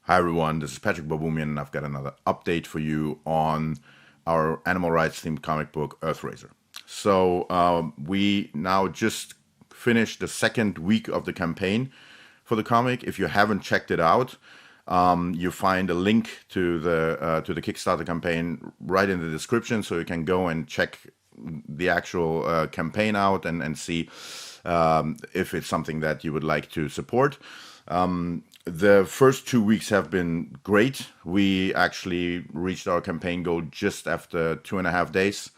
Hi everyone, this is Patrick Baboumian, and I've got another update for you on our animal rights themed comic book, Earthraiser. We now just finished the second week of the campaign for the comic. If you haven't checked it out, you find a link to the Kickstarter campaign right in the description, so you can go and check the actual campaign out and see if it's something that you would like to support. The first 2 weeks have been great. We actually reached our campaign goal just after 2.5 days.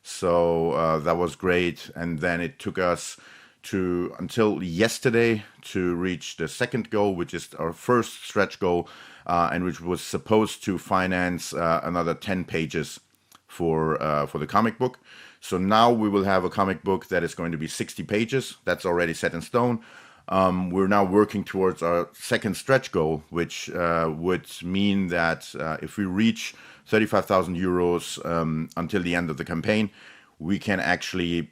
So that was great. And then it took us until yesterday to reach the second goal, which is our first stretch goal, and which was supposed to finance another 10 pages for the comic book. So now we will have a comic book that is going to be 60 pages. That's already set in stone. We're now working towards our second stretch goal, which would mean that if we reach 35,000 euros until the end of the campaign, we can actually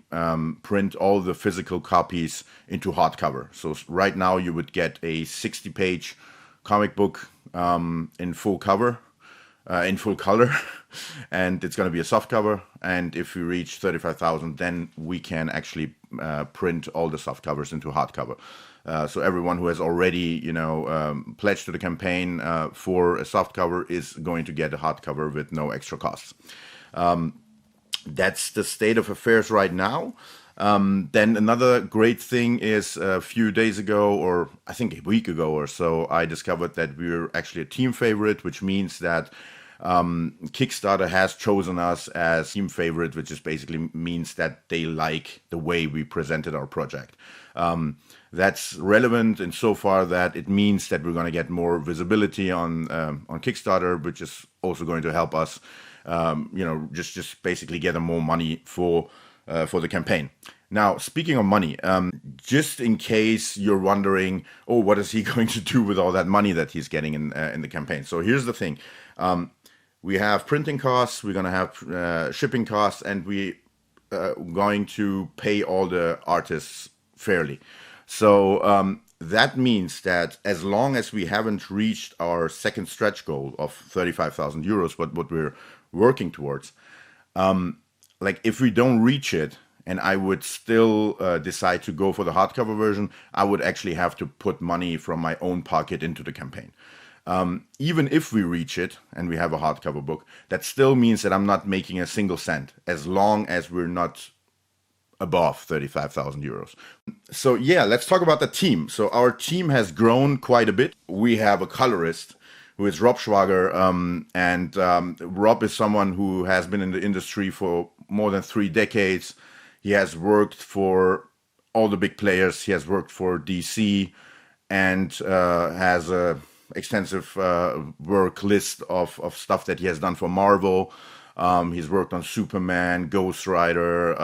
print all the physical copies into hardcover. So right now you would get a 60-page comic book in full color, and it's going to be a soft cover. And if we reach 35,000, then we can actually print all the soft covers into hardcover. So everyone who has already, pledged to the campaign for a soft cover is going to get a hardcover with no extra costs. That's the state of affairs right now. Then another great thing is a few days ago, or I think a week ago or so, I discovered that we're actually a team favorite, which means that Kickstarter has chosen us as team favorite, which just basically means that they like the way we presented our project. That's relevant insofar that it means that we're going to get more visibility on Kickstarter, which is also going to help us, just basically get more money for the campaign. Now, speaking of money, just in case you're wondering, oh, what is he going to do with all that money that he's getting in the campaign? So here's the thing. We have printing costs, we're going to have shipping costs, and we going to pay all the artists fairly. So that means that as long as we haven't reached our second stretch goal of 35,000 euros, what we're working towards, if we don't reach it, and I would still decide to go for the hardcover version, I would actually have to put money from my own pocket into the campaign. Even if we reach it and we have a hardcover book, that still means that I'm not making a single cent as long as we're not above 35,000 euros. So yeah, let's talk about the team. So our team has grown quite a bit. We have a colorist who is Rob Schwager, and Rob is someone who has been in the industry for more than 3 decades. He has worked for all the big players. He has worked for DC and has a extensive work list of stuff that he has done for Marvel. He's worked on Superman, Ghost Rider.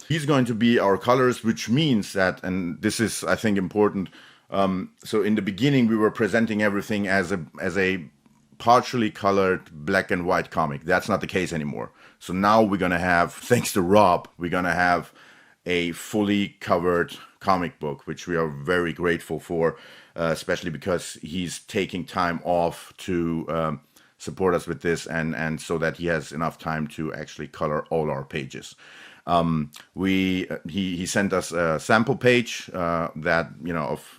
He's going to be our colorist, which means that, and this is, I think, important. So in the beginning, we were presenting everything as a partially colored black and white comic. That's not the case anymore. So now we're going to have, thanks to Rob, we're going to have a fully covered comic book, which we are very grateful for, especially because he's taking time off to support us with this, and so that he has enough time to actually color all our pages. He sent us a sample page that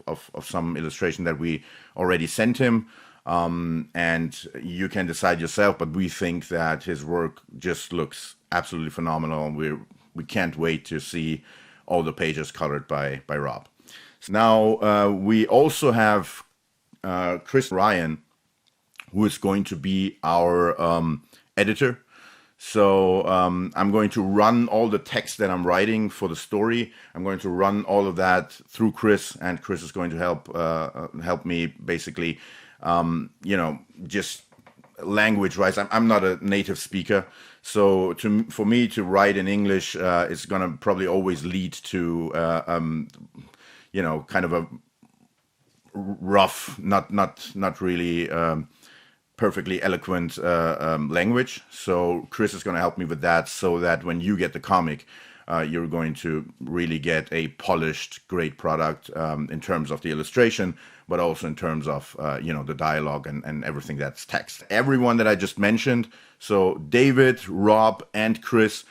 of some illustration that we already sent him, and you can decide yourself. But we think that his work just looks absolutely phenomenal, and we can't wait to see all the pages colored by Rob. So now we also have Chris Ryan, who is going to be our editor. So I'm going to run all the text that I'm writing for the story. I'm going to run all of that through Chris, and Chris is going to help me basically, just language-wise. I'm not a native speaker, so for me to write in English is going to probably always lead to kind of a rough, not really perfectly eloquent language. So Chris is going to help me with that, so that when you get the comic, you're going to really get a polished, great product in terms of the illustration, but also in terms of the dialogue and everything that's text. Everyone that I just mentioned, so David, Rob, and Chris,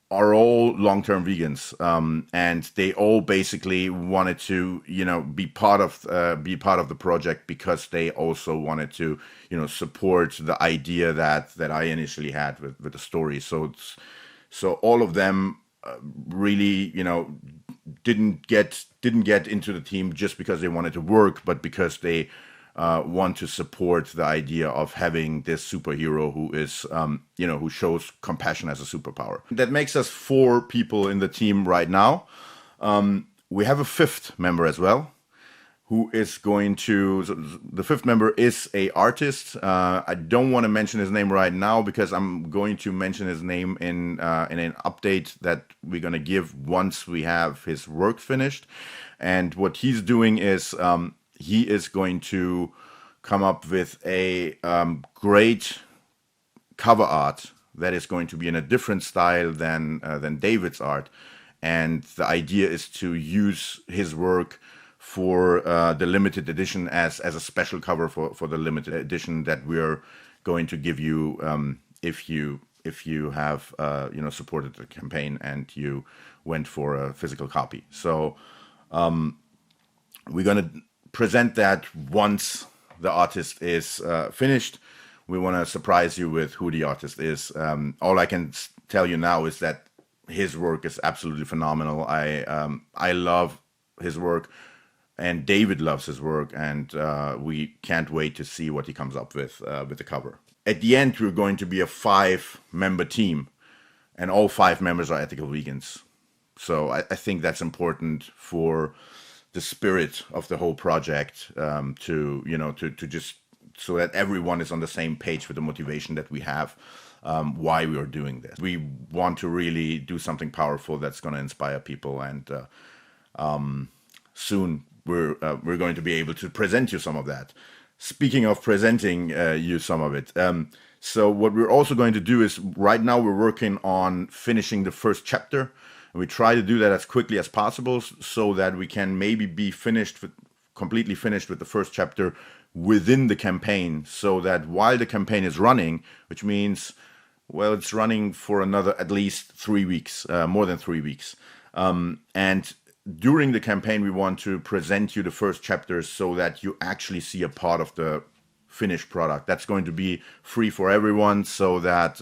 are all long-term vegans, and they all basically wanted to, be part of the project because they also wanted to, support the idea that I initially had with the story. So all of them really, didn't get into the team just because they wanted to work, but because they want to support the idea of having this superhero who is, who shows compassion as a superpower. That makes us 4 people in the team right now. We have a 5th member as well, who is going to. So the 5th member is a artist. I don't want to mention his name right now because I'm going to mention his name in an update that we're going to give once we have his work finished. And what he's doing is. He is going to come up with a great cover art that is going to be in a different style than David's art, and the idea is to use his work for the limited edition as a special cover for the limited edition that we're going to give you if you have supported the campaign and you went for a physical copy. So we're gonna present that once the artist is finished. We want to surprise you with who the artist is. All I can tell you now is that his work is absolutely phenomenal. I love his work, and David loves his work, and we can't wait to see what he comes up with the cover. At the end, we're going to be a 5-member team, and all 5 members are ethical vegans. So I think that's important for the spirit of the whole project, to just so that everyone is on the same page with the motivation that we have, why we are doing this. We want to really do something powerful that's going to inspire people, and soon we're going to be able to present you some of that. Speaking of presenting you some of it, so what we're also going to do is right now we're working on finishing the first chapter. And we try to do that as quickly as possible so that we can maybe be completely finished with the first chapter within the campaign, so that while the campaign is running, which means, well, it's running for another at least 3 weeks, more than 3 weeks. And during the campaign, we want to present you the first chapters so that you actually see a part of the finished product. That's going to be free for everyone, so that,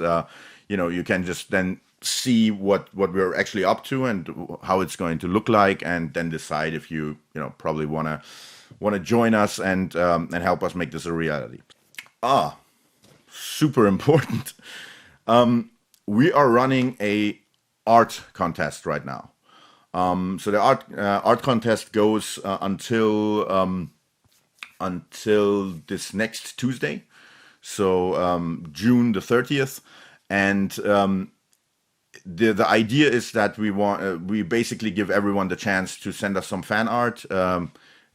you can just then see what we're actually up to and how it's going to look like, and then decide if you probably want to join us and help us make this a reality. Super important. We are running a art contest right now. So the art contest goes until this next Tuesday, so June the 30th, and the idea is that we basically give everyone the chance to send us some fan art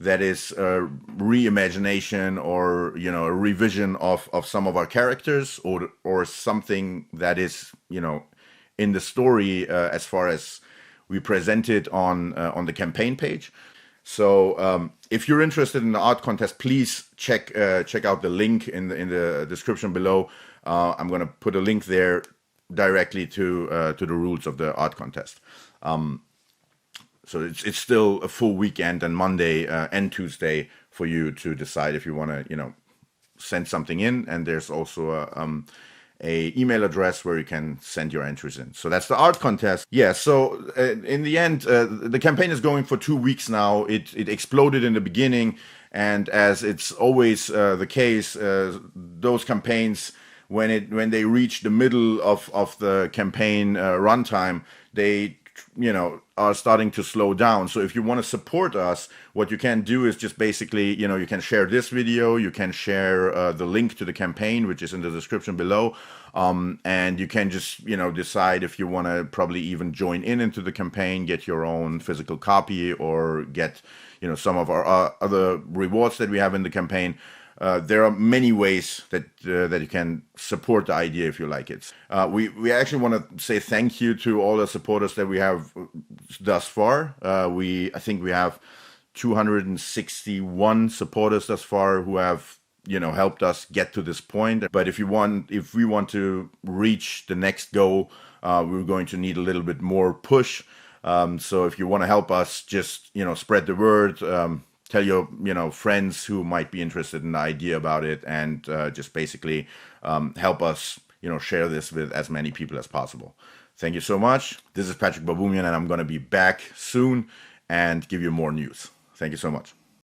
that is a reimagination or a revision of some of our characters, or something that is in the story as far as we present it on the campaign page. So if you're interested in the art contest, please check out the link in the description below. I'm going to put a link there directly to the rules of the art contest. So it's still a full weekend, and Monday and Tuesday for you to decide if you want to send something in. And there's also a email address where you can send your entries in. So that's the art contest. Yeah. So in the end, the campaign is going for 2 weeks now. It exploded in the beginning, and as it's always the case, those campaigns, when they reach the middle of the campaign runtime, they are starting to slow down. So if you want to support us, what you can do is just basically, you can share this video, you can share the link to the campaign, which is in the description below, and you can just, decide if you want to probably even join into the campaign, get your own physical copy, or get, some of our other rewards that we have in the campaign. there are many ways that you can support the idea if you like it. We actually want to say thank you to all the supporters that we have thus far. I think we have 261 supporters thus far who have helped us get to this point. But if we want to reach the next goal, we're going to need a little bit more push. So if you want to help us, just spread the word. Tell your friends who might be interested in the idea about it, and just basically help us share this with as many people as possible. Thank you so much. This is Patrick Baboumian, and I'm going to be back soon and give you more news. Thank you so much.